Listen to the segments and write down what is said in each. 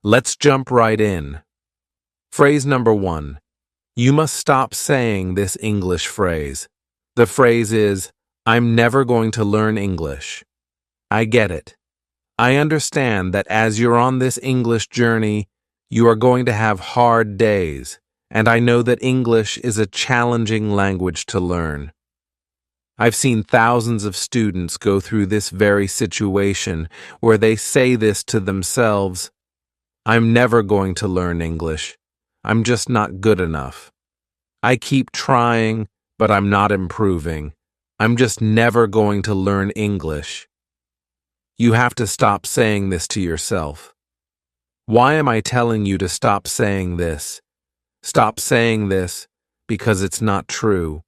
Let's jump right in. Phrase number 1. You must stop saying this English phrase. The phrase is, I'm never going to learn English. I get it. I understand that as you're on this English journey, you are going to have hard days, and I know that English is a challenging language to learn. I've seen thousands of students go through this very situation where they say this to themselves, I'm never going to learn English. I'm just not good enough. I keep trying, but I'm not improving. I'm just never going to learn English. You have to stop saying this to yourself. Why am I telling you to stop saying this? Stop saying this because it's not true.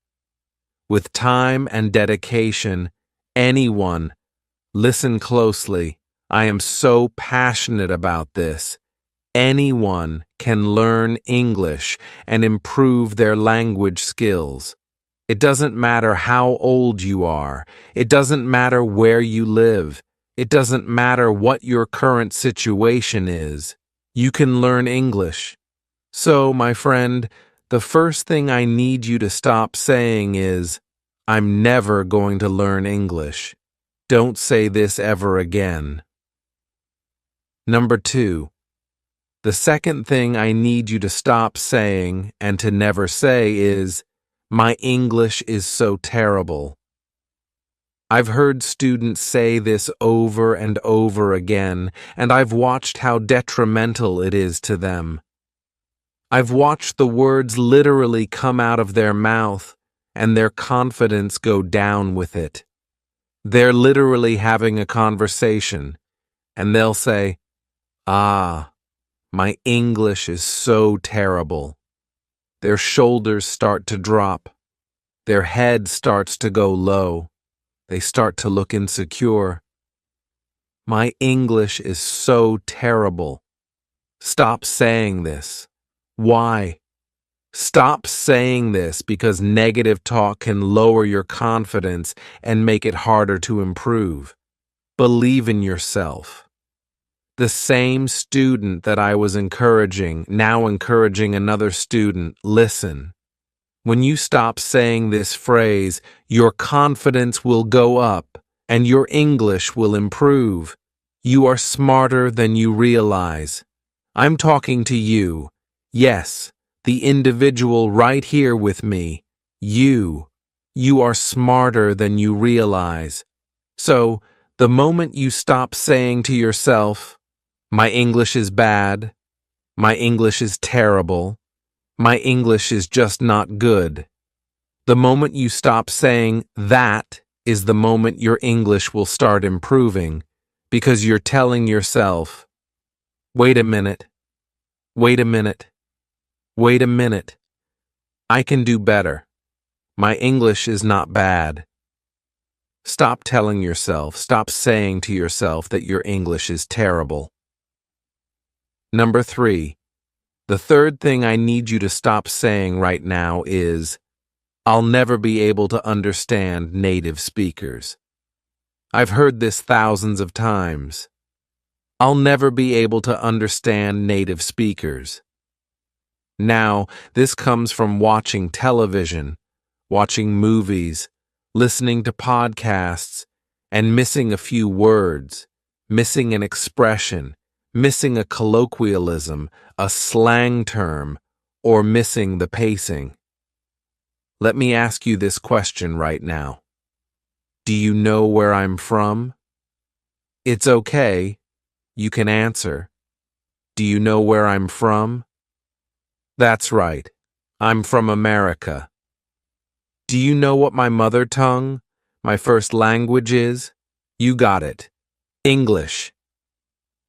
With time and dedication, anyone, listen closely, I am so passionate about this. Anyone can learn English and improve their language skills. It doesn't matter how old you are. It doesn't matter where you live. It doesn't matter what your current situation is. You can learn English. So, my friend, the first thing I need you to stop saying is, I'm never going to learn English. Don't say this ever again. Number 2. The second thing I need you to stop saying and to never say is, my English is so terrible. I've heard students say this over and over again, and I've watched how detrimental it is to them. I've watched the words literally come out of their mouth, and their confidence go down with it. They're literally having a conversation, and they'll say, my English is so terrible. Their shoulders start to drop. Their head starts to go low. They start to look insecure. My English is so terrible. Stop saying this. Why? Stop saying this because negative talk can lower your confidence and make it harder to improve. Believe in yourself. The same student that I was encouraging, now encouraging another student, listen. When you stop saying this phrase, your confidence will go up and your English will improve. You are smarter than you realize. I'm talking to you. Yes, the individual right here with me. You are smarter than you realize. So, the moment you stop saying to yourself, my English is bad, my English is terrible, my English is just not good. The moment you stop saying that is the moment your English will start improving, because you're telling yourself, wait a minute, wait a minute, wait a minute. I can do better. My English is not bad. Stop telling yourself, stop saying to yourself that your English is terrible. Number 3. The third thing I need you to stop saying right now is, I'll never be able to understand native speakers. I've heard this thousands of times. I'll never be able to understand native speakers. Now, this comes from watching television, watching movies, listening to podcasts, and missing a few words, missing an expression, missing a colloquialism, a slang term, or missing the pacing. Let me ask you this question right now. Do you know where I'm from? It's okay. You can answer. Do you know where I'm from? That's right. I'm from America. Do you know what my mother tongue, my first language is? You got it. English.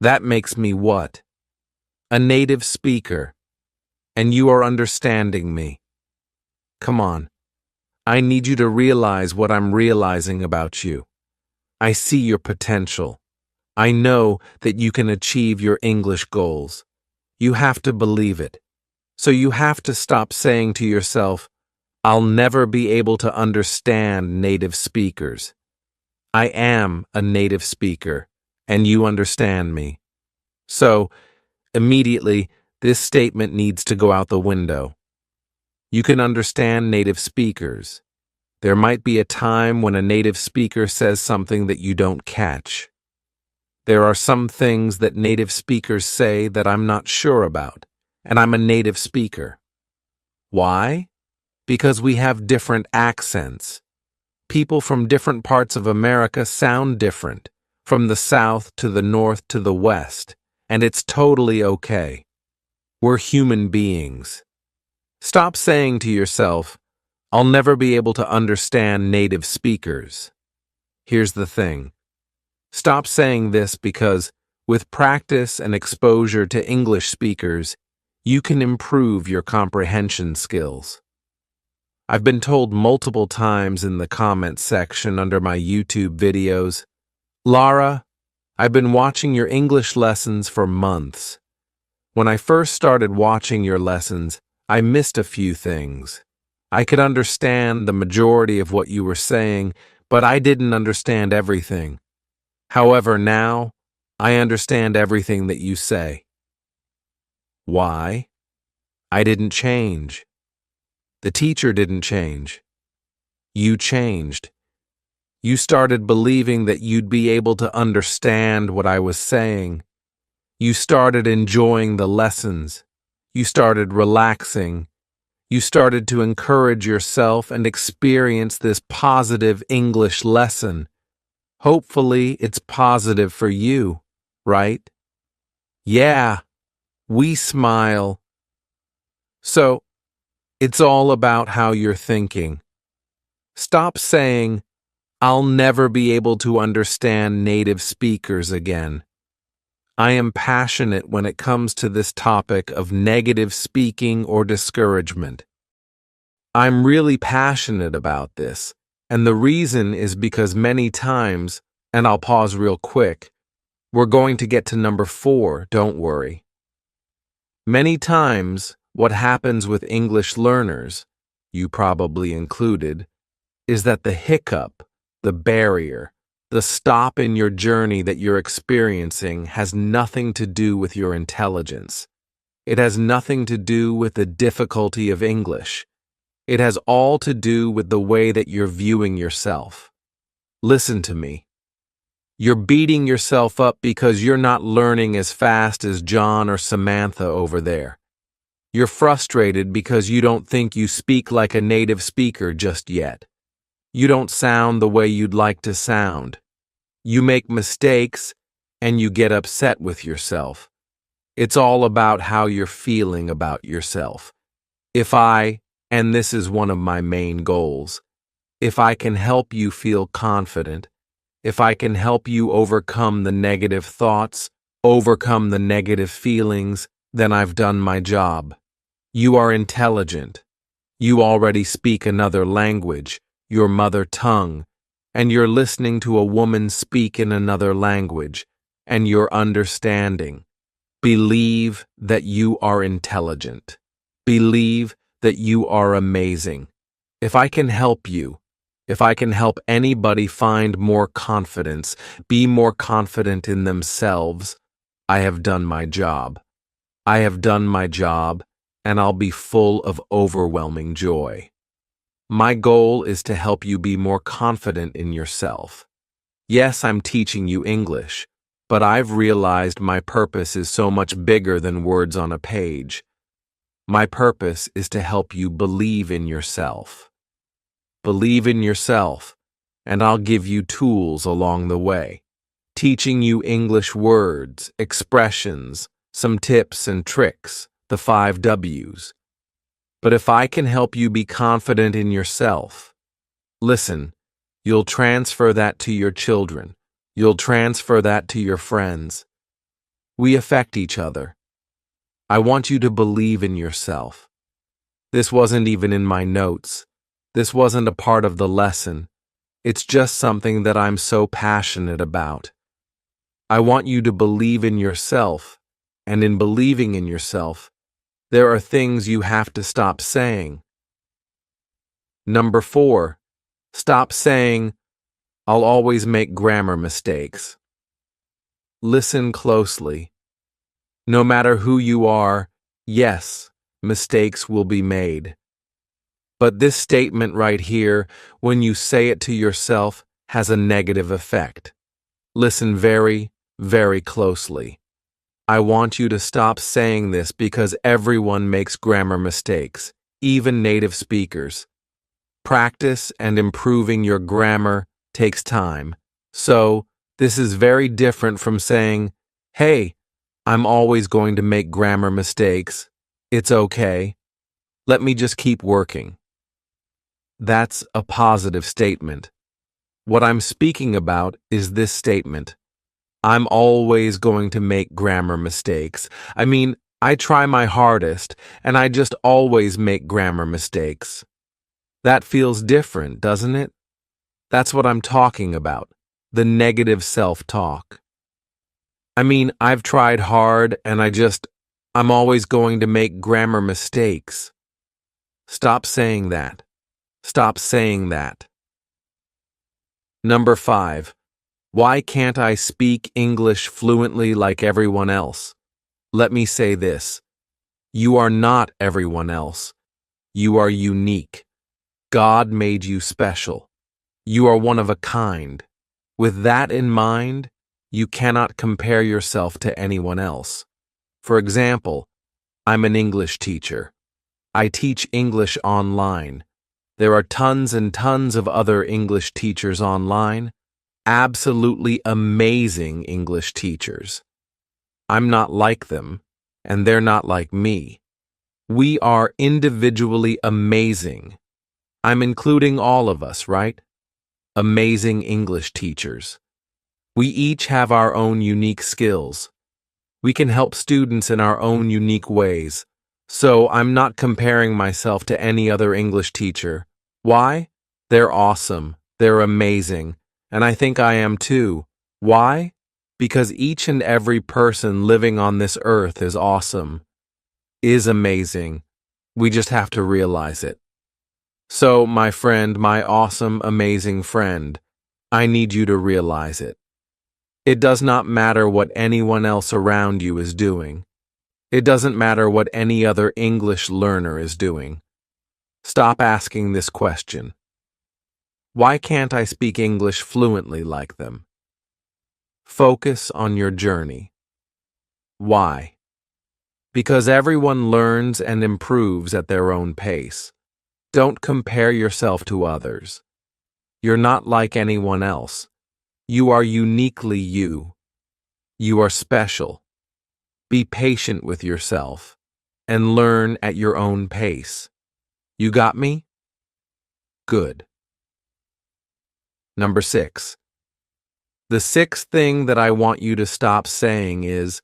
That makes me what? A native speaker. And you are understanding me. Come on. I need you to realize what I'm realizing about you. I see your potential. I know that you can achieve your English goals. You have to believe it. So you have to stop saying to yourself, I'll never be able to understand native speakers. I am a native speaker, and you understand me. So, Immediately, this statement needs to go out the window. You can understand native speakers. There might be a time when a native speaker says something that you don't catch. There are some things that native speakers say that I'm not sure about, and I'm a native speaker. Why? Because we have different accents. People from different parts of America sound different, from the South to the North to the West, and it's totally okay. We're human beings. Stop saying to yourself, I'll never be able to understand native speakers. Here's the thing. Stop saying this because, with practice and exposure to English speakers, you can improve your comprehension skills. I've been told multiple times in the comments section under my YouTube videos, Lara, I've been watching your English lessons for months. When I first started watching your lessons, I missed a few things. I could understand the majority of what you were saying, but I didn't understand everything. However, now, I understand everything that you say. Why? I didn't change. The teacher didn't change. You changed. You started believing that you'd be able to understand what I was saying. You started enjoying the lessons. You started relaxing. You started to encourage yourself and experience this positive English lesson. Hopefully, it's positive for you, right? Yeah, we smile. So, it's all about how you're thinking. Stop saying, I'll never be able to understand native speakers again. I am passionate when it comes to this topic of negative speaking or discouragement. I'm really passionate about this, and the reason is because many times, and I'll pause real quick, we're going to get to number 4, don't worry. Many times, what happens with English learners, you probably included, is that the hiccup, the barrier, the stop in your journey that you're experiencing has nothing to do with your intelligence. It has nothing to do with the difficulty of English. It has all to do with the way that you're viewing yourself. Listen to me. You're beating yourself up because you're not learning as fast as John or Samantha over there. You're frustrated because you don't think you speak like a native speaker just yet. You don't sound the way you'd like to sound. You make mistakes and you get upset with yourself. It's all about how you're feeling about yourself. And this is one of my main goals, if I can help you feel confident, if I can help you overcome the negative thoughts, overcome the negative feelings, then I've done my job. You are intelligent. You already speak another language, your mother tongue, and you're listening to a woman speak in another language, and you're understanding. Believe that you are intelligent. Believe that you are amazing. If I can help you, if I can help anybody find more confidence, be more confident in themselves, I have done my job. I have done my job, and I'll be full of overwhelming joy. My goal is to help you be more confident in yourself. Yes, I'm teaching you English, but I've realized my purpose is so much bigger than words on a page. My purpose is to help you believe in yourself. Believe in yourself, and I'll give you tools along the way, teaching you English words, expressions, some tips and tricks, the 5 W's. But if I can help you be confident in yourself, listen, you'll transfer that to your children. You'll transfer that to your friends. We affect each other. I want you to believe in yourself. This wasn't even in my notes. This wasn't a part of the lesson. It's just something that I'm so passionate about. I want you to believe in yourself, and in believing in yourself, there are things you have to stop saying. Number 4, stop saying, I'll always make grammar mistakes. Listen closely. No matter who you are, yes, mistakes will be made. But this statement right here, when you say it to yourself, has a negative effect. Listen very, very closely. I want you to stop saying this because everyone makes grammar mistakes, even native speakers. Practice and improving your grammar takes time. So, this is very different from saying, "Hey, I'm always going to make grammar mistakes. It's okay. Let me just keep working." That's a positive statement. What I'm speaking about is this statement. I'm always going to make grammar mistakes. I mean, I try my hardest, and I just always make grammar mistakes. That feels different, doesn't it? That's what I'm talking about, the negative self-talk. I mean, I've tried hard, and I'm always going to make grammar mistakes. Stop saying that. Stop saying that. Number 5. Why can't I speak English fluently like everyone else? Let me say this. You are not everyone else. You are unique. God made you special. You are one of a kind. With that in mind, you cannot compare yourself to anyone else. For example, I'm an English teacher. I teach English online. There are tons and tons of other English teachers online. Absolutely amazing English teachers. I'm not like them, and they're not like me. We are individually amazing. I'm including all of us, right? Amazing English teachers. We each have our own unique skills. We can help students in our own unique ways. So I'm not comparing myself to any other English teacher. Why? They're awesome. They're amazing. And I think I am too. Why? Because each and every person living on this earth is awesome, is amazing. We just have to realize it. So, my friend, my awesome, amazing friend, I need you to realize it. It does not matter what anyone else around you is doing. It doesn't matter what any other English learner is doing. Stop asking this question. Why can't I speak English fluently like them? Focus on your journey. Why? Because everyone learns and improves at their own pace. Don't compare yourself to others. You're not like anyone else. You are uniquely you. You are special. Be patient with yourself and learn at your own pace. You got me? Good. Number 6. The sixth thing that I want you to stop saying is,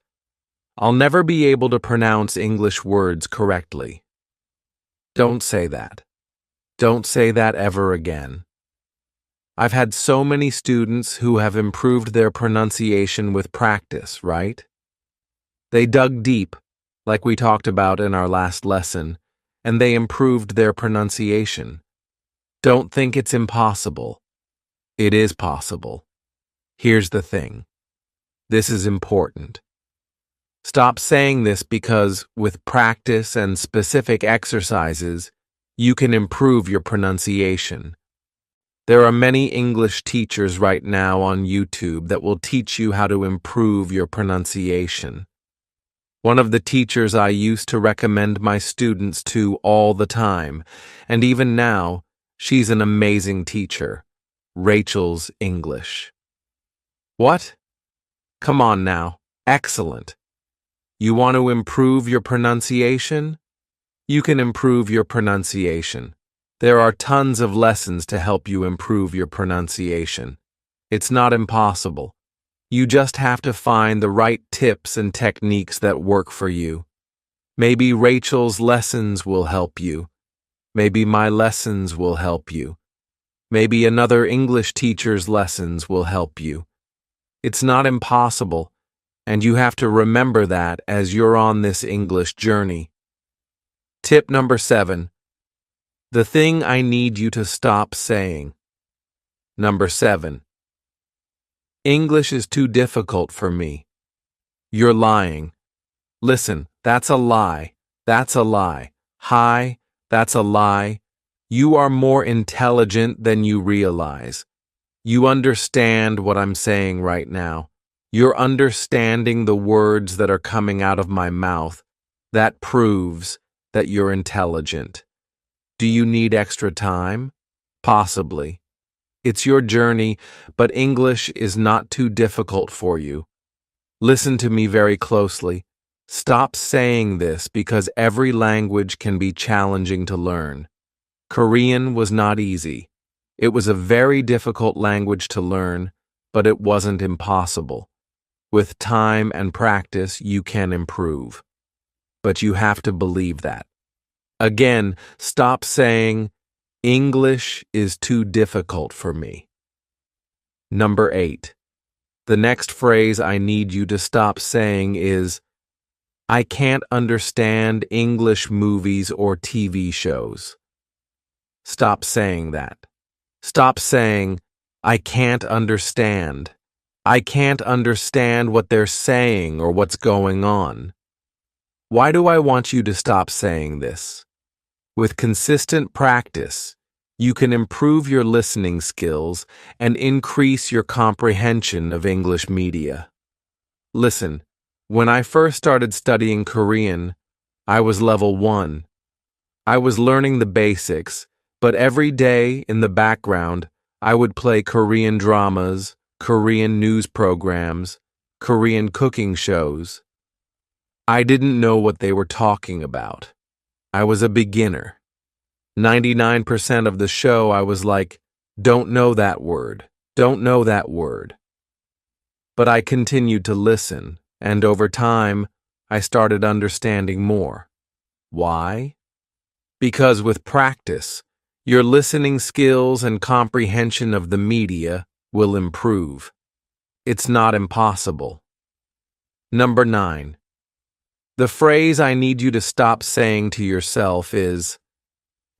I'll never be able to pronounce English words correctly. Don't say that. Don't say that ever again. I've had so many students who have improved their pronunciation with practice, right? They dug deep, like we talked about in our last lesson, and they improved their pronunciation. Don't think it's impossible. It is possible. Here's the thing. This is important. Stop saying this because, with practice and specific exercises, you can improve your pronunciation. There are many English teachers right now on YouTube that will teach you how to improve your pronunciation. One of the teachers I used to recommend my students to all the time, and even now, she's an amazing teacher. Rachel's English. What? Come on now. Excellent. You want to improve your pronunciation? You can improve your pronunciation. There are tons of lessons to help you improve your pronunciation. It's not impossible. You just have to find the right tips and techniques that work for you. Maybe Rachel's lessons will help you. Maybe my lessons will help you. Maybe another English teacher's lessons will help you. It's not impossible, and you have to remember that as you're on this English journey. Tip number 7. The thing I need you to stop saying. Number 7. English is too difficult for me. You're lying. Listen, that's a lie. That's a lie. Hi, that's a lie. You are more intelligent than you realize. You understand what I'm saying right now. You're understanding the words that are coming out of my mouth. That proves that you're intelligent. Do you need extra time? Possibly. It's your journey, but English is not too difficult for you. Listen to me very closely. Stop saying this because every language can be challenging to learn. Korean was not easy. It was a very difficult language to learn, but it wasn't impossible. With time and practice, you can improve. But you have to believe that. Again, stop saying, English is too difficult for me. Number 8. The next phrase I need you to stop saying is, I can't understand English movies or TV shows. Stop saying that. Stop saying, I can't understand. I can't understand what they're saying or what's going on. Why do I want you to stop saying this? With consistent practice, you can improve your listening skills and increase your comprehension of English media. Listen, when I first started studying Korean, I was level 1. I was learning the basics, but every day in the background, I would play Korean dramas, Korean news programs, Korean cooking shows. I didn't know what they were talking about. I was a beginner. 99% of the show I was like, don't know that word, don't know that word. But I continued to listen, and over time, I started understanding more. Why? Because with practice, your listening skills and comprehension of the media will improve. It's not impossible. Number 9. The phrase I need you to stop saying to yourself is,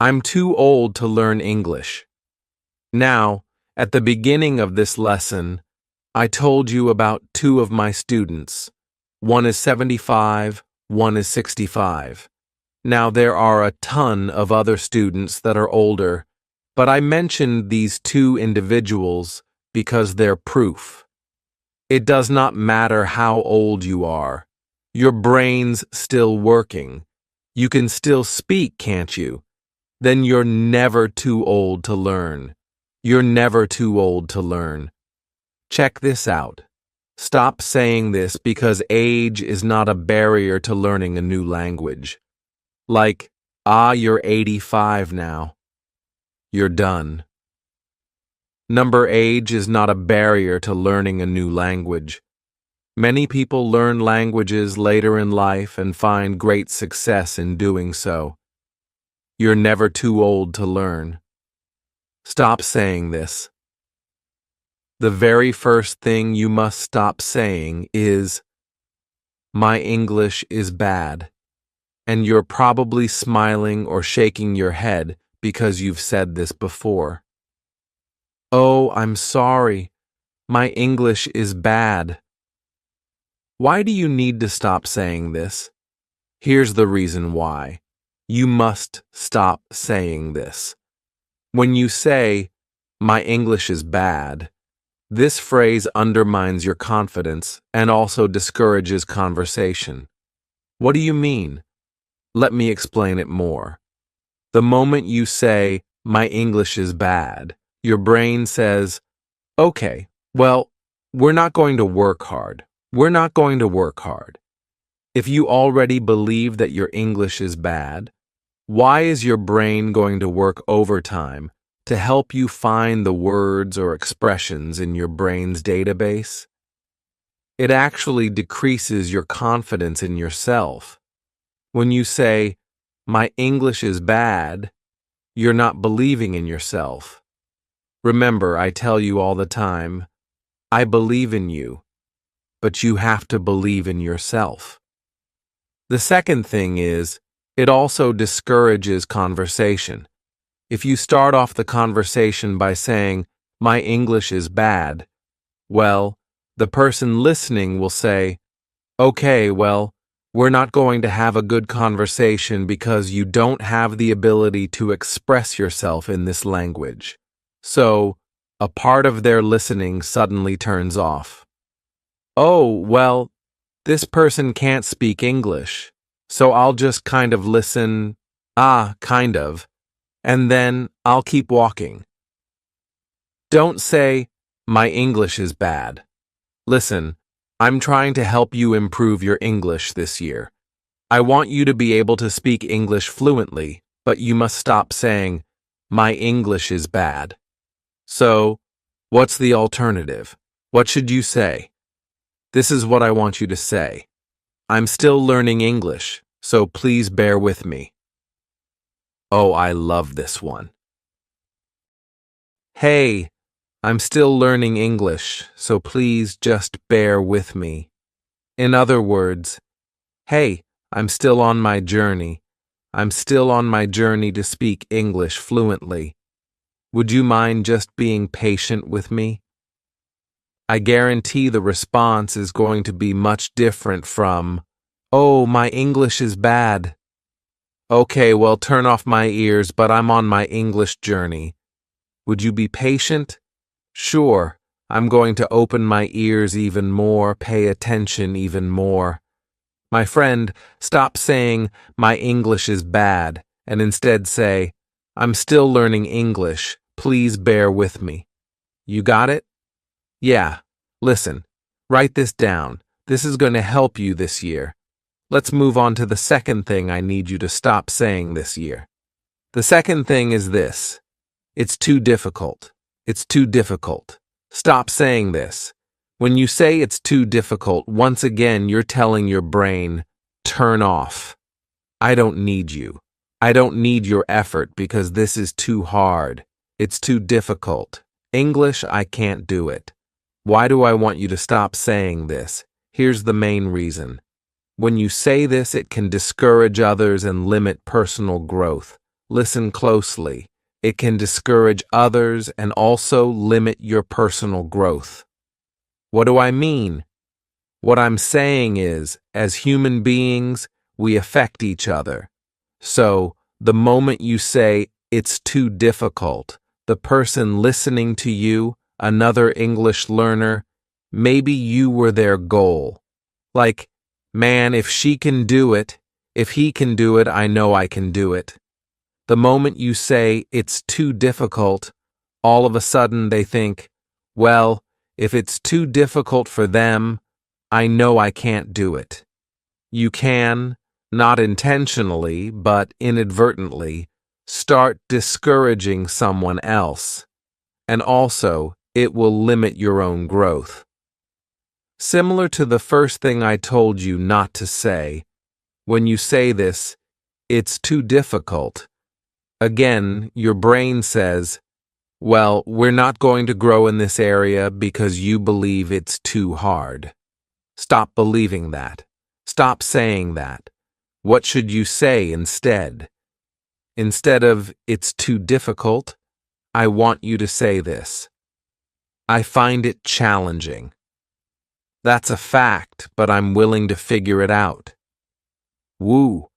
I'm too old to learn English. Now, at the beginning of this lesson, I told you about 2 of my students. One is 75, one is 65. Now, there are a ton of other students that are older, but I mentioned these 2 individuals because they're proof. It does not matter how old you are. Your brain's still working. You can still speak, can't you? Then you're never too old to learn. You're never too old to learn. Check this out. Stop saying this because age is not a barrier to learning a new language. Like, you're 85 now. You're done. Number age is not a barrier to learning a new language. Many people learn languages later in life and find great success in doing so. You're never too old to learn. Stop saying this. The very first thing you must stop saying is, my English is bad. And you're probably smiling or shaking your head because you've said this before. Oh, I'm sorry. My English is bad. Why do you need to stop saying this? Here's the reason why. You must stop saying this. When you say, my English is bad, this phrase undermines your confidence and also discourages conversation. What do you mean? Let me explain it more. The moment you say, my English is bad, your brain says, okay, well, we're not going to work hard. We're not going to work hard. If you already believe that your English is bad, why is your brain going to work overtime to help you find the words or expressions in your brain's database? It actually decreases your confidence in yourself. When you say, my English is bad, you're not believing in yourself. Remember, I tell you all the time, I believe in you, but you have to believe in yourself. The second thing is, it also discourages conversation. If you start off the conversation by saying, my English is bad, well, the person listening will say, okay, well, We're not going to have a good conversation because you don't have the ability to express yourself in this language. So, a part of their listening suddenly turns off. Oh, well, this person can't speak English, so I'll just kind of listen, kind of, and then I'll keep walking. Don't say, my English is bad. Listen, I'm trying to help you improve your English this year. I want you to be able to speak English fluently, but you must stop saying, my English is bad. So, what's the alternative? What should you say? This is what I want you to say. I'm still learning English, so please bear with me. Oh, I love this one. Hey, I'm still learning English, so please just bear with me. In other words, hey, I'm still on my journey. I'm still on my journey to speak English fluently. Would you mind just being patient with me? I guarantee the response is going to be much different from, oh, my English is bad. Okay, well, turn off my ears, but I'm on my English journey. Would you be patient? Sure, I'm going to open my ears even more, pay attention even more. My friend, stop saying, my English is bad, and instead say, I'm still learning English, please bear with me. You got it? Yeah. Listen, write this down. This is going to help you this year. Let's move on to the second thing I need you to stop saying this year. The second thing is this. It's too difficult. It's too difficult. Stop saying this. When you say it's too difficult, once again you're telling your brain, turn off. I don't need you. I don't need your effort because this is too hard. It's too difficult. English, I can't do it. Why do I want you to stop saying this? Here's the main reason. When you say this, it can discourage others and limit personal growth. Listen closely. It can discourage others and also limit your personal growth. What do I mean? What I'm saying is, as human beings, we affect each other. So, the moment you say, it's too difficult, the person listening to you, another English learner, maybe you were their goal. Like, man, if she can do it, if he can do it, I know I can do it. The moment you say, it's too difficult, all of a sudden they think, well, if it's too difficult for them, I know I can't do it. You can, not intentionally, but inadvertently, start discouraging someone else. And also, it will limit your own growth. Similar to the first thing I told you not to say, when you say this, it's too difficult. Again, your brain says, well, we're not going to grow in this area because you believe it's too hard. Stop believing that. Stop saying that. What should you say instead? Instead of, it's too difficult, I want you to say this. I find it challenging. That's a fact, but I'm willing to figure it out. Woo.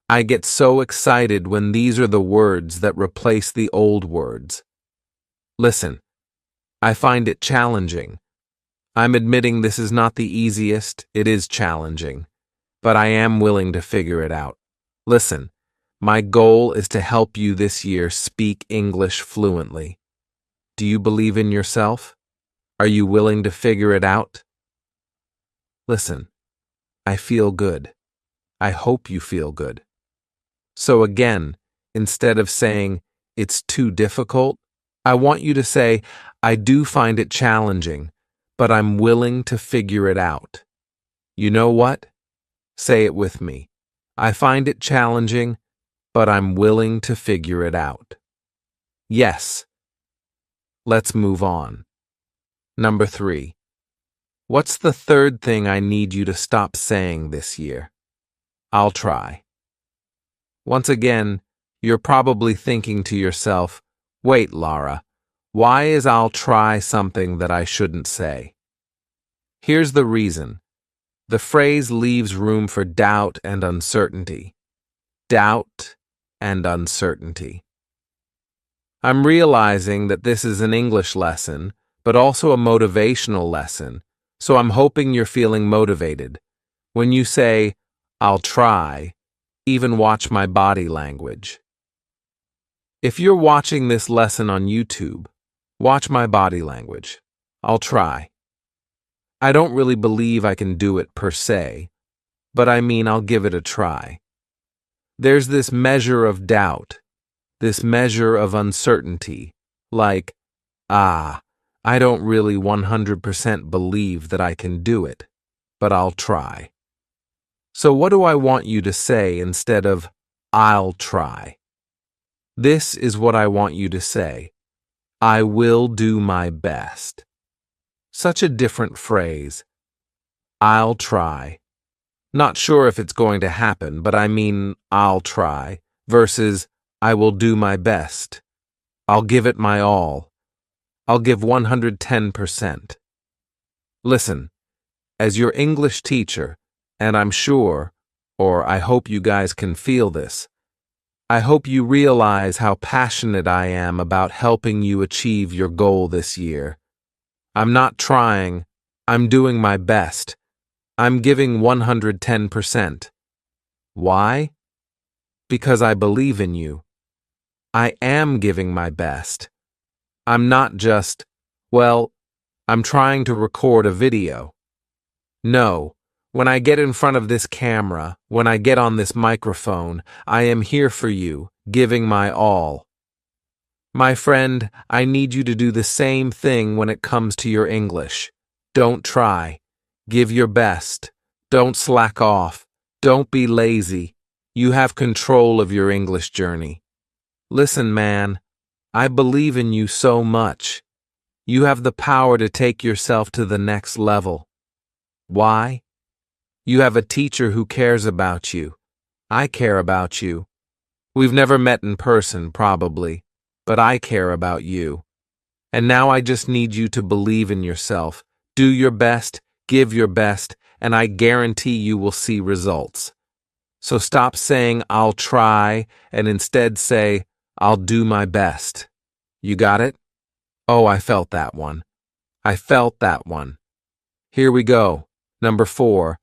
I get so excited when these are the words that replace the old words. Listen, I find it challenging. I'm admitting this is not the easiest, it is challenging, but I am willing to figure it out. Listen, my goal is to help you this year speak English fluently. Do you believe in yourself? Are you willing to figure it out? Listen, I feel good. I hope you feel good. So again, instead of saying, it's too difficult, I want you to say, I do find it challenging, but I'm willing to figure it out. You know what? Say it with me. I find it challenging, but I'm willing to figure it out. Yes. Let's move on. Number 3. What's the third thing I need you to stop saying this year? I'll try. Once again, you're probably thinking to yourself, wait, Lara, why is I'll try something that I shouldn't say? Here's the reason. The phrase leaves room for doubt and uncertainty. Doubt and uncertainty. I'm realizing that this is an English lesson, but also a motivational lesson, so I'm hoping you're feeling motivated. When you say, "I'll try," even watch my body language. If you're watching this lesson on YouTube, watch my body language. I'll try. I don't really believe I can do it per se, but I mean I'll give it a try. There's this measure of doubt, this measure of uncertainty, like, I don't really 100% believe that I can do it, but I'll try. So what do I want you to say instead of, "I'll try"? This is what I want you to say. I will do my best. Such a different phrase. I'll try. Not sure if it's going to happen, but I mean I'll try, versus I will do my best. I'll give it my all. I'll give 110%. Listen, as your English teacher, and I'm sure, or I hope you guys can feel this, I hope you realize how passionate I am about helping you achieve your goal this year. I'm not trying, I'm doing my best. I'm giving 110%. Why? Because I believe in you. I am giving my best. I'm not just, I'm trying to record a video. No, when I get in front of this camera, when I get on this microphone, I am here for you, giving my all. My friend, I need you to do the same thing when it comes to your English. Don't try. Give your best. Don't slack off. Don't be lazy. You have control of your English journey. Listen, man, I believe in you so much. You have the power to take yourself to the next level. Why? You have a teacher who cares about you. I care about you. We've never met in person, probably, but I care about you. And now I just need you to believe in yourself. Do your best, give your best, and I guarantee you will see results. So stop saying, "I'll try," and instead say, "I'll do my best." You got it? Oh, I felt that one. I felt that one. Here we go. Number 4.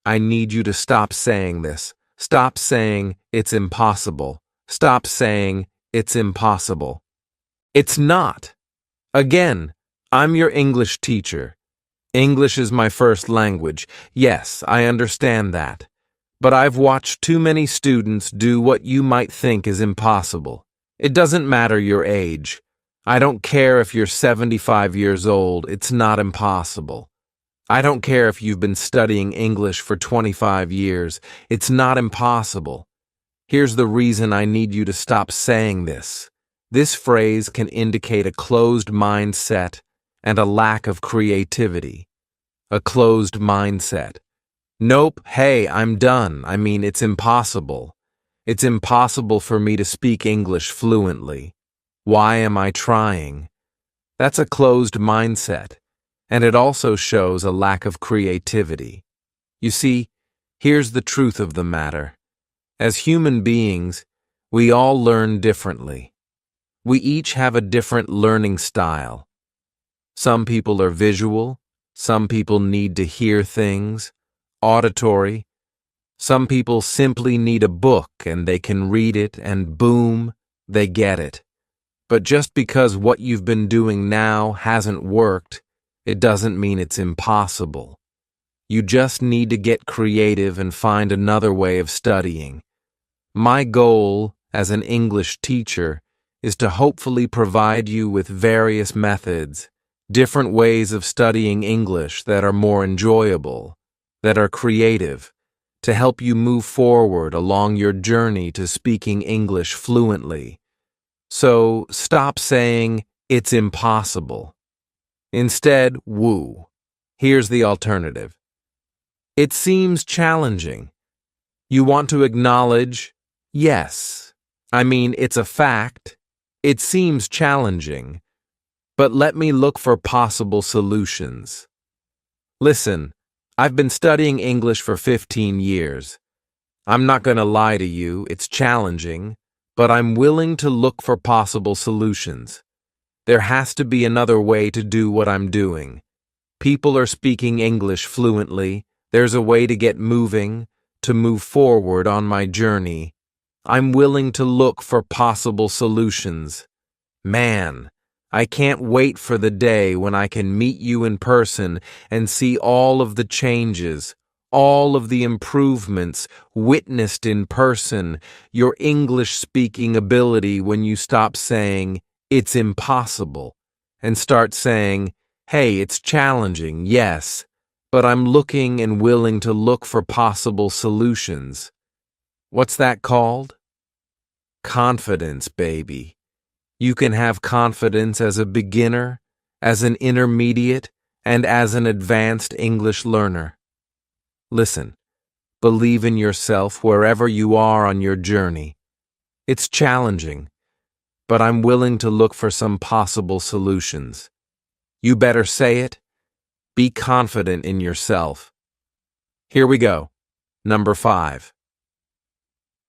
I need you to stop saying this. Stop saying, "It's impossible." Stop saying, "It's impossible." It's not. Again, I'm your English teacher. English is my first language. Yes, I understand that. But I've watched too many students do what you might think is impossible. It doesn't matter your age. I don't care if you're 75 years old, it's not impossible. I don't care if you've been studying English for 25 years, it's not impossible. Here's the reason I need you to stop saying this. This phrase can indicate a closed mindset and a lack of creativity. A closed mindset. Nope, hey, I'm done. I mean, it's impossible. It's impossible for me to speak English fluently. Why am I trying? That's a closed mindset, and it also shows a lack of creativity. You see, here's the truth of the matter. As human beings, we all learn differently. We each have a different learning style. Some people are visual, some people need to hear things, auditory. Some people simply need a book and they can read it and boom, they get it. But just because what you've been doing now hasn't worked, it doesn't mean it's impossible. You just need to get creative and find another way of studying. My goal as an English teacher is to hopefully provide you with various methods, different ways of studying English that are more enjoyable, that are creative, to help you move forward along your journey to speaking English fluently. So stop saying, "It's impossible." Instead, woo. Here's the alternative. It seems challenging. You want to acknowledge, yes, I mean, it's a fact. It seems challenging, but let me look for possible solutions. Listen, I've been studying English for 15 years. I'm not going to lie to you, it's challenging, but I'm willing to look for possible solutions. There has to be another way to do what I'm doing. People are speaking English fluently. There's a way to get moving, to move forward on my journey. I'm willing to look for possible solutions. Man, I can't wait for the day when I can meet you in person and see all of the changes, all of the improvements witnessed in person, your English-speaking ability when you stop saying, "It's impossible," and start saying, "Hey, it's challenging, yes, but I'm looking and willing to look for possible solutions." What's that called? Confidence, baby. You can have confidence as a beginner, as an intermediate, and as an advanced English learner. Listen, believe in yourself wherever you are on your journey. It's challenging, but I'm willing to look for some possible solutions. You better say it. Be confident in yourself. Here we go. Number 5.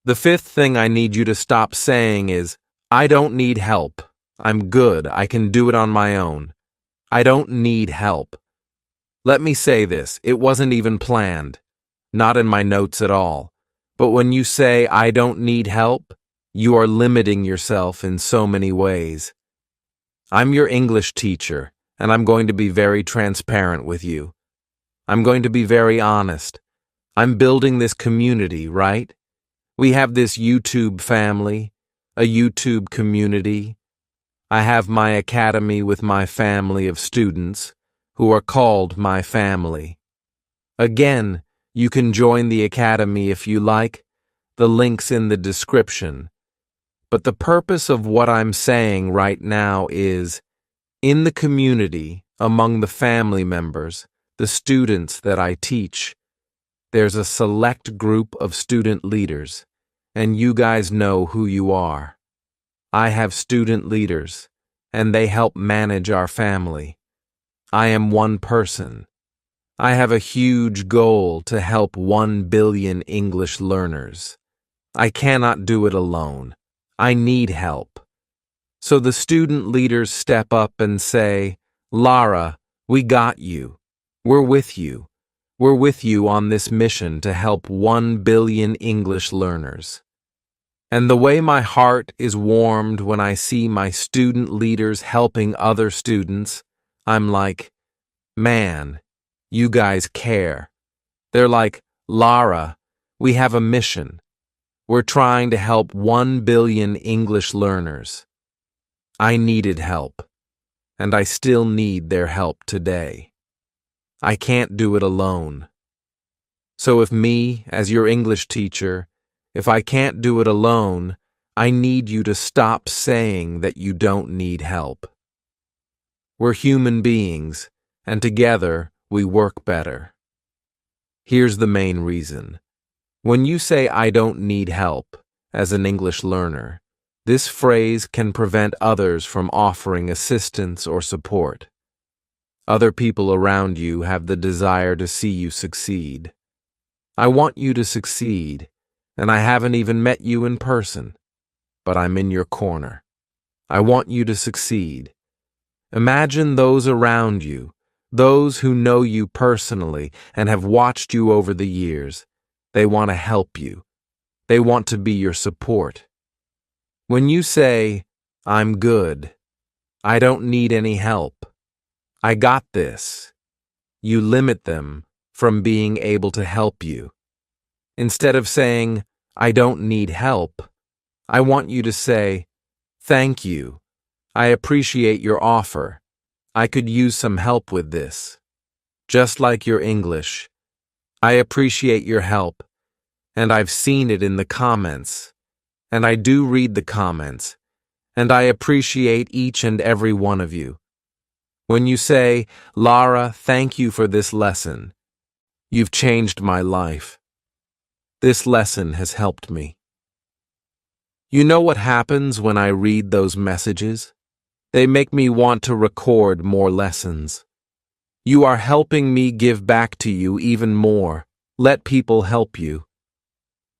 The fifth thing I need you to stop saying is, "I don't need help. I'm good. I can do it on my own." I don't need help. Let me say this, it wasn't even planned, not in my notes at all. But when you say, "I don't need help," you are limiting yourself in so many ways. I'm your English teacher, and I'm going to be very transparent with you. I'm going to be very honest. I'm building this community, right? We have this YouTube family, a YouTube community. I have my academy with my family of students, who are called my family. Again, you can join the academy if you like. The link's in the description. But the purpose of what I'm saying right now is, in the community, among the family members, the students that I teach, there's a select group of student leaders, and you guys know who you are. I have student leaders, and they help manage our family. I am one person. I have a huge goal to help 1 billion English learners. I cannot do it alone. I need help. So the student leaders step up and say, "Lara, we got you. We're with you. We're with you on this mission to help 1 billion English learners." And the way my heart is warmed when I see my student leaders helping other students, I'm like, man, you guys care. They're like, "Lara, we have a mission. We're trying to help 1 billion English learners." I needed help, and I still need their help today. I can't do it alone. So if me, as your English teacher, if I can't do it alone, I need you to stop saying that you don't need help. We're human beings, and together we work better. Here's the main reason. When you say "I don't need help" as an English learner, this phrase can prevent others from offering assistance or support. Other people around you have the desire to see you succeed. I want you to succeed, and I haven't even met you in person, but I'm in your corner. I want you to succeed. Imagine those around you, those who know you personally and have watched you over the years. They want to help you. They want to be your support. When you say, "I'm good. I don't need any help. I got this," you limit them from being able to help you. Instead of saying, "I don't need help," I want you to say, "Thank you. I appreciate your offer. I could use some help with this." Just like your English. I appreciate your help, and I've seen it in the comments. And I do read the comments, and I appreciate each and every one of you. When you say, "Lara, thank you for this lesson. You've changed my life. This lesson has helped me." You know what happens when I read those messages? They make me want to record more lessons. You are helping me give back to you even more. Let people help you.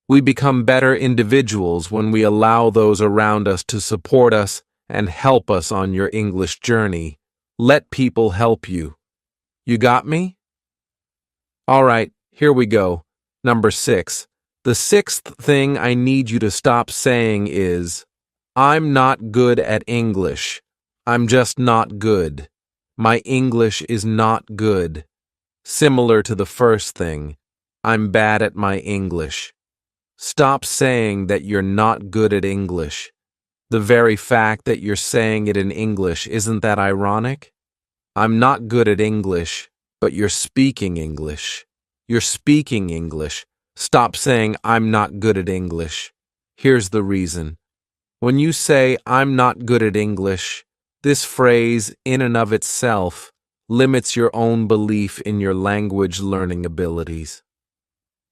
We become better individuals when we allow those around us to support us and help us on your English journey. Let people help you. You got me? All right, here we go. Number 6. The sixth thing I need you to stop saying is, I'm not good at English. I'm just not good. My English is not good. Similar to the first thing, I'm bad at my English. Stop saying that you're not good at English. The very fact that you're saying it in English, isn't that ironic? I'm not good at English, but you're speaking English. You're speaking English. Stop saying I'm not good at English. Here's the reason. When you say I'm not good at English, this phrase in and of itself limits your own belief in your language learning abilities.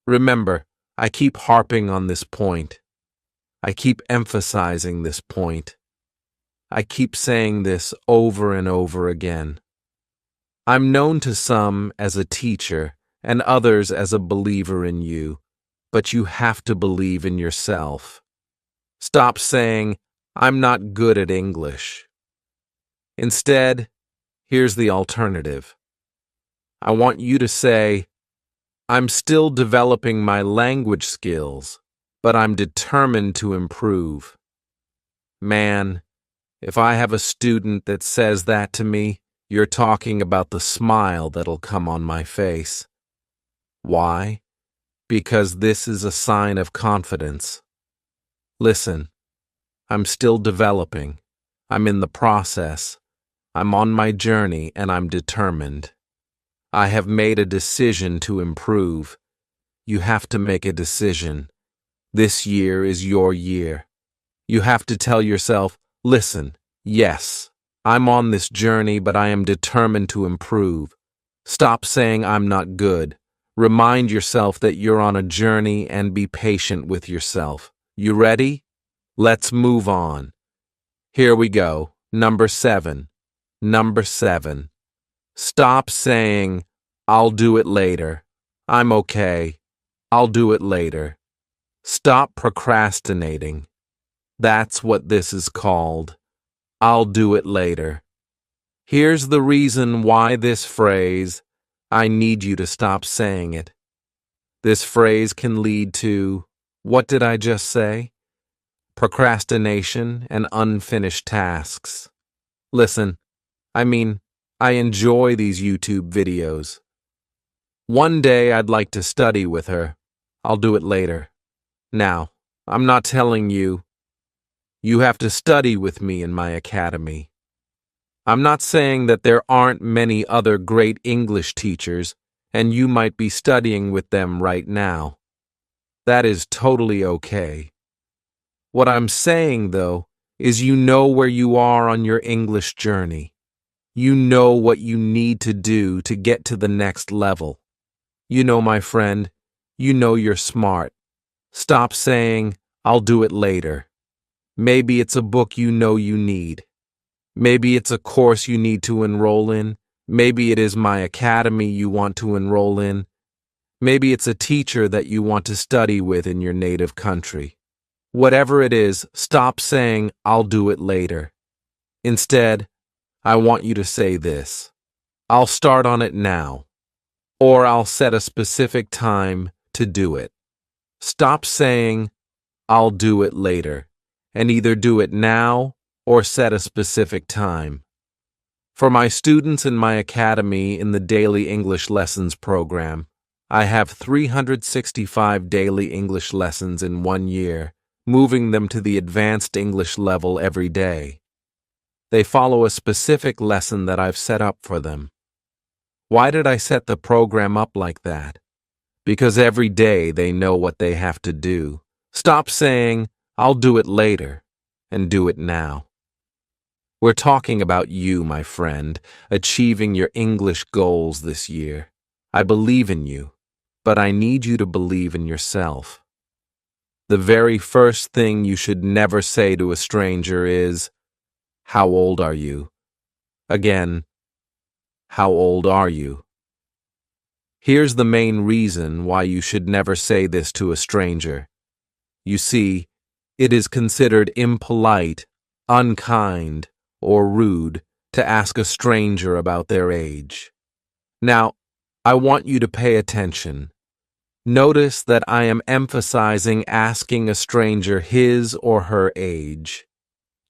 Remember, I keep harping on this point. I keep emphasizing this point. I keep saying this over and over again. I'm known to some as a teacher and others as a believer in you, but you have to believe in yourself. Stop saying, I'm not good at English. Instead, here's the alternative. I want you to say, I'm still developing my language skills, but I'm determined to improve. Man, if I have a student that says that to me, you're talking about the smile that'll come on my face. Why? Because this is a sign of confidence. Listen, I'm still developing. I'm in the process. I'm on my journey and I'm determined. I have made a decision to improve. You have to make a decision. This year is your year. You have to tell yourself, listen, yes, I'm on this journey, but I am determined to improve. Stop saying I'm not good. Remind yourself that you're on a journey and be patient with yourself. You ready? Let's move on. Here we go. Number 7. Number 7. Stop saying, I'll do it later. I'm okay. I'll do it later. Stop procrastinating. That's what this is called. I'll do it later. Here's the reason why this phrase, I need you to stop saying it. This phrase can lead to, what did I just say? Procrastination and unfinished tasks. Listen, I enjoy these YouTube videos. One day I'd like to study with her. I'll do it later. Now, I'm not telling you, you have to study with me in my academy. I'm not saying that there aren't many other great English teachers, and you might be studying with them right now. That is totally okay. What I'm saying, though, is you know where you are on your English journey. You know what you need to do to get to the next level. You know, my friend, you know you're smart. Stop saying, I'll do it later. Maybe it's a book you know you need. Maybe it's a course you need to enroll in. Maybe it is my academy you want to enroll in. Maybe it's a teacher that you want to study with in your native country. Whatever it is, stop saying, I'll do it later. Instead, I want you to say this. I'll start on it now. Or I'll set a specific time to do it. Stop saying, I'll do it later, and either do it now or set a specific time. For my students in my academy in the Daily English Lessons program, I have 365 daily English lessons in 1 year, moving them to the advanced English level every day. They follow a specific lesson that I've set up for them. Why did I set the program up like that? Because every day they know what they have to do. Stop saying, I'll do it later, and do it now. We're talking about you, my friend, achieving your English goals this year. I believe in you, but I need you to believe in yourself. The very first thing you should never say to a stranger is, how old are you? Again, How old are you? Here's the main reason why you should never say this to a stranger. You see, it is considered impolite, unkind, or rude to ask a stranger about their age. Now, I want you to pay attention. Notice that I am emphasizing asking a stranger his or her age.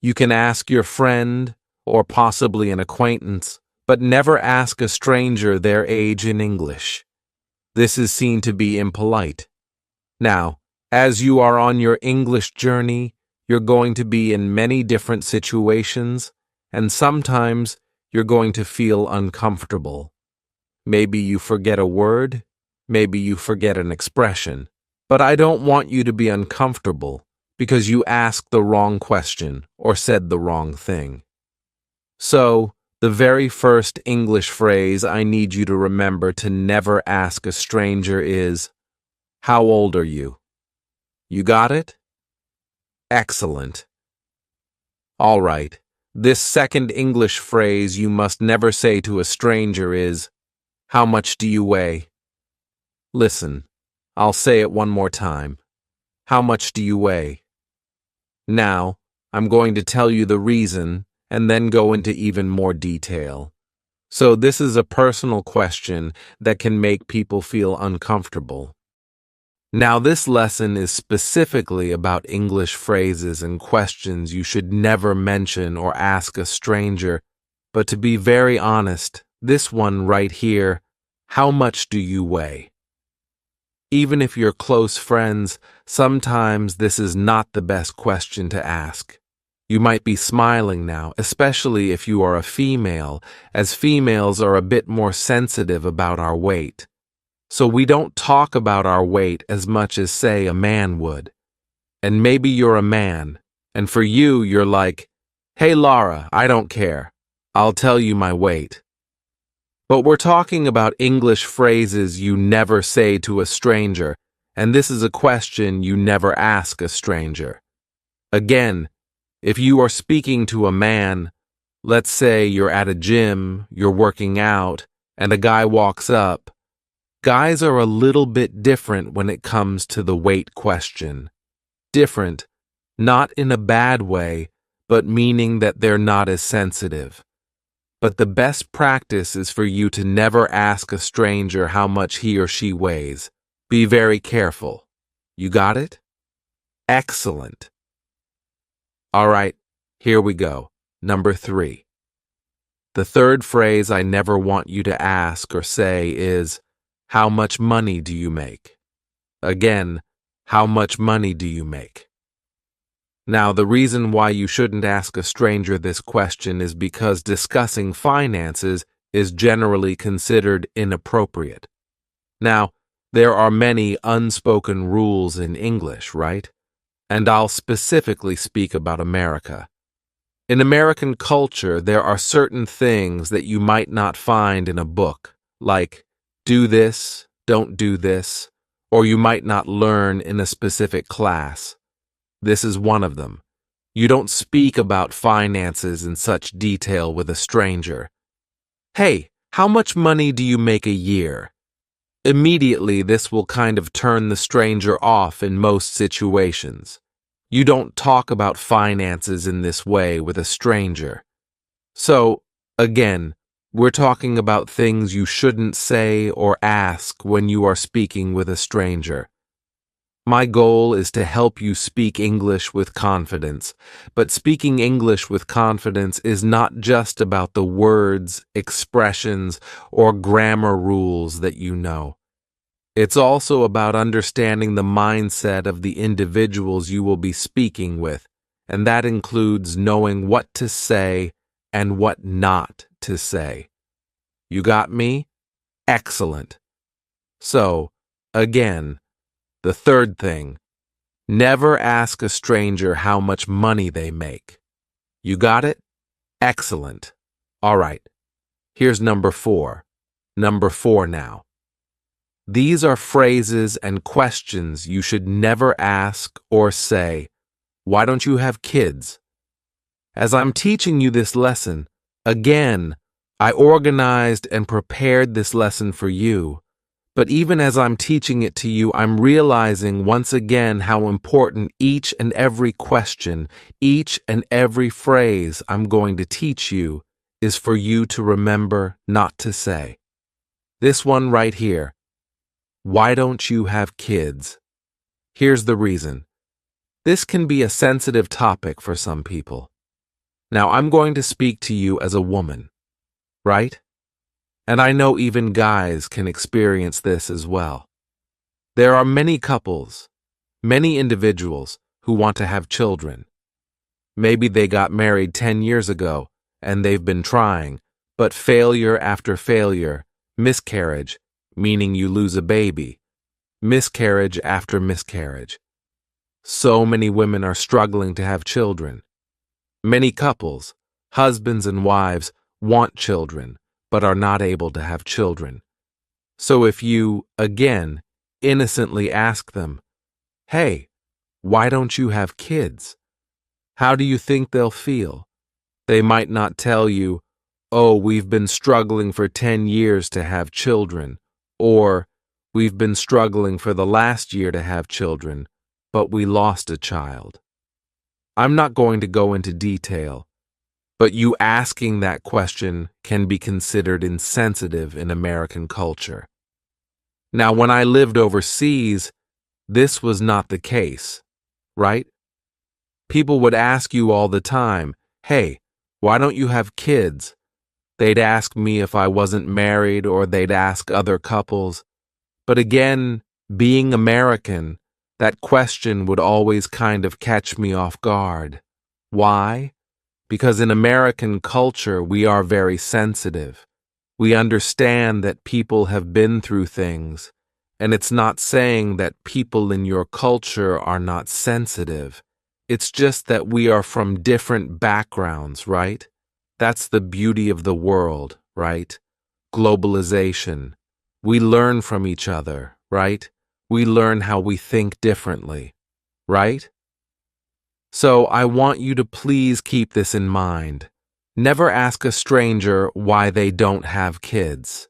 You can ask your friend or possibly an acquaintance, but never ask a stranger their age in English. This is seen to be impolite. Now, as you are on your English journey, you're going to be in many different situations, and sometimes you're going to feel uncomfortable. Maybe you forget a word, maybe you forget an expression, but I don't want you to be uncomfortable because you asked the wrong question or said the wrong thing. So, the very first English phrase I need you to remember to never ask a stranger is, how old are you? You got it? Excellent. All right, this second English phrase you must never say to a stranger is, how much do you weigh? Listen, I'll say it one more time. How much do you weigh? Now, I'm going to tell you the reason and then go into even more detail. So this is a personal question that can make people feel uncomfortable. Now, this lesson is specifically about English phrases and questions you should never mention or ask a stranger, but to be very honest, this one right here, how much do you weigh? Even if you're close friends, sometimes this is not the best question to ask. You might be smiling now, especially if you are a female, as females are a bit more sensitive about our weight. So we don't talk about our weight as much as, say, a man would. And maybe you're a man, and for you, you're like, hey, Laura, I don't care. I'll tell you my weight. But we're talking about English phrases you never say to a stranger, and this is a question you never ask a stranger. Again, if you are speaking to a man, let's say you're at a gym, you're working out, and a guy walks up, guys are a little bit different when it comes to the weight question. Different, not in a bad way, but meaning that they're not as sensitive. But the best practice is for you to never ask a stranger how much he or she weighs. Be very careful. You got it? Excellent. All right, here we go. Number 3. The third phrase I never want you to ask or say is, how much money do you make? Again, how much money do you make? Now, the reason why you shouldn't ask a stranger this question is because discussing finances is generally considered inappropriate. Now, there are many unspoken rules in English, right? And I'll specifically speak about America. In American culture, there are certain things that you might not find in a book, like do this, don't do this, or you might not learn in a specific class. This is one of them. You don't speak about finances in such detail with a stranger. Hey, how much money do you make a year? Immediately, this will kind of turn the stranger off in most situations. You don't talk about finances in this way with a stranger. So, again, we're talking about things you shouldn't say or ask when you are speaking with a stranger. My goal is to help you speak English with confidence, but speaking English with confidence is not just about the words, expressions, or grammar rules that you know. It's also about understanding the mindset of the individuals you will be speaking with, and that includes knowing what to say and what not to say. You got me? Excellent. So, again, the third thing, never ask a stranger how much money they make. You got it? Excellent. All right, here's number 4. Number 4 now. These are phrases and questions you should never ask or say. Why don't you have kids? As I'm teaching you this lesson, again, I organized and prepared this lesson for you, but even as I'm teaching it to you, I'm realizing once again how important each and every question, each and every phrase I'm going to teach you is for you to remember not to say. This one right here. Why don't you have kids? Here's the reason. This can be a sensitive topic for some people. Now, I'm going to speak to you as a woman, right? And I know even guys can experience this as well. There are many couples, many individuals who want to have children. Maybe they got married 10 years ago and they've been trying, but failure after failure, miscarriage, meaning you lose a baby, miscarriage after miscarriage. So many women are struggling to have children. Many couples, husbands and wives, want children, but are not able to have children. So if you, again, innocently ask them, "Hey, why don't you have kids?" How do you think they'll feel? They might not tell you, "Oh, we've been struggling for 10 years to have children," or "We've been struggling for the last year to have children, but we lost a child." I'm not going to go into detail, but you asking that question can be considered insensitive in American culture. Now, when I lived overseas, this was not the case, right? People would ask you all the time, "Hey, why don't you have kids?" They'd ask me if I wasn't married, or they'd ask other couples. But again, being American, that question would always kind of catch me off guard. Why? Because in American culture, we are very sensitive. We understand that people have been through things, and it's not saying that people in your culture are not sensitive. It's just that we are from different backgrounds, right? That's the beauty of the world, right? Globalization. We learn from each other, right? We learn how we think differently, right? So I want you to please keep this in mind. Never ask a stranger why they don't have kids.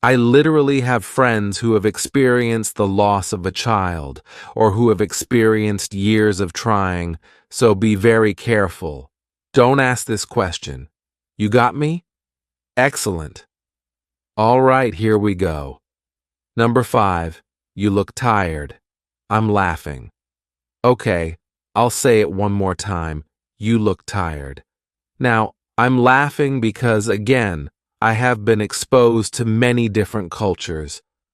I literally have friends who have experienced the loss of a child, or who have experienced years of trying, so be very careful. Don't ask this question. You got me? Excellent. All right, here we go. Number 5, you look tired. I'm laughing. Okay, I'll say it one more time. You look tired. Now, I'm laughing because, again, I have been exposed to many different cultures,